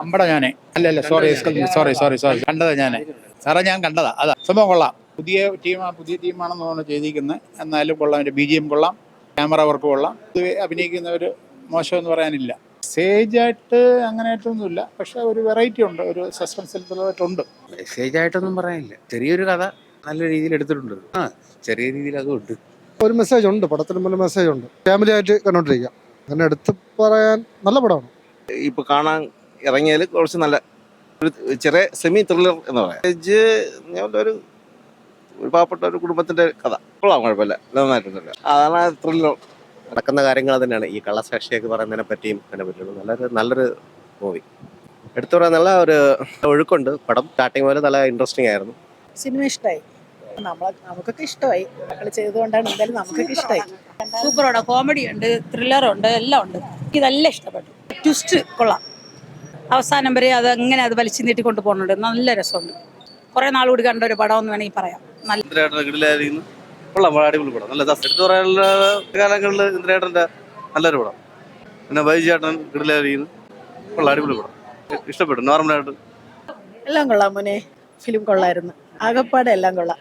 അമ്പട ഞാനേ അല്ലല്ല sorry sorry sorry sorry കണ്ടതാ ഞാനേ സാറേ ഞാൻ കണ്ടതാ അതാ സംഭവം കൊള്ളാം. പുതിയ ടീമാണെന്ന് തോന്നുന്നു ചെയ്തിരിക്കുന്നത്. എന്നാലും കൊള്ളാം. എൻ്റെ BGM കൊള്ളാം, ക്യാമറ വർക്ക് കൊള്ളാം. ഇത് അഭിനയിക്കുന്നവർ മോശമെന്ന് പറയാനില്ല. മെസ്സേജായിട്ട് അങ്ങനെയായിട്ടൊന്നുമില്ല, പക്ഷെ ഒരു വെറൈറ്റി ഉണ്ട്, ഒരു സസ്പെൻസ് ത്രില്ലറായിട്ടുണ്ട്. മെസ്സേജ് ആയിട്ടൊന്നും പറയാനില്ല. ചെറിയൊരു കഥ നല്ല രീതിയിൽ എടുത്തിട്ടുണ്ട്. ചെറിയ രീതിയിൽ അതും ഉണ്ട്. ഒരു മെസ്സേജ് ഉണ്ട്, പടത്തിന് നല്ല മെസ്സേജ് ഉണ്ട്. ഫാമിലി ആയിട്ട് കണ്ടോണ്ടിരിക്കാം. അങ്ങനെ എടുത്ത് പറയാൻ നല്ല പടമാണ്. ഇപ്പൊ കാണാൻ ഇറങ്ങിയാൽ കുറച്ച് നല്ല ഒരു ചെറിയ സെമി ത്രില്ലർ എന്ന് പറയാം. ഒരു പാവപ്പെട്ട ഒരു കുടുംബത്തിന്റെ കഥ കൊള്ളാം, കുഴപ്പമില്ല, നന്നായിട്ടുണ്ടല്ലോ. അതാണ് ത്രില്ലർ. നടക്കുന്ന കാര്യങ്ങൾ തന്നെയാണ് ഈ കള്ളസാക്ഷിയൊക്കെ പറയുന്നതിനെ പറ്റിയും അതിനെ പറ്റിയുള്ള നല്ലൊരു മൂവി. എടുത്തു പറയാൻ നല്ല ഒരു ഒഴുക്കുണ്ട്. പടം സ്റ്റാർട്ടിങ് പോലെ നല്ല ഇൻട്രസ്റ്റിംഗ് ആയിരുന്നു. സിനിമ ഇഷ്ടമായി, നമുക്കൊക്കെ ഇഷ്ടമായി. മക്കൾ ചെയ്തുകൊണ്ടാണ് എന്തായാലും നമുക്കൊക്കെ ഇഷ്ടമായി. സൂപ്പറോടെ കോമഡി ഉണ്ട്, ത്രില്ലറുണ്ട്, എല്ലാം ഉണ്ട്. ഇതെല്ലാം ഇഷ്ടപ്പെട്ടു. ട്വിസ്റ്റ് കൊള്ളാം. അവസാനം വരെ അത് വലിച്ചു നീട്ടിക്കൊണ്ട് പോകുന്നുണ്ട്. നല്ല രസമുണ്ട്. കുറെ നാൾ കൂടി കണ്ട ഒരു പടം എന്ന് വേണമെങ്കിൽ പറയാം. കൊള്ളാം, അടിപൊളി പടം. നല്ല എടുത്തു പറയാനുള്ള കാലങ്ങളിൽ ഇന്ദ്രേട്ടൻ്റെ നല്ലൊരു പടം. പിന്നെ ബൈജേട്ടൻ കിടിലായിരിക്കുന്നു. കൊള്ളാം, അടിപൊളി പടം. ഇഷ്ടപ്പെട്ടു. നോർമലായിട്ട് എല്ലാം കൊള്ളാം മോനെ, ഫിലിം കൊള്ളായിരുന്നു. ആകപ്പാടെ എല്ലാം കൊള്ളാം.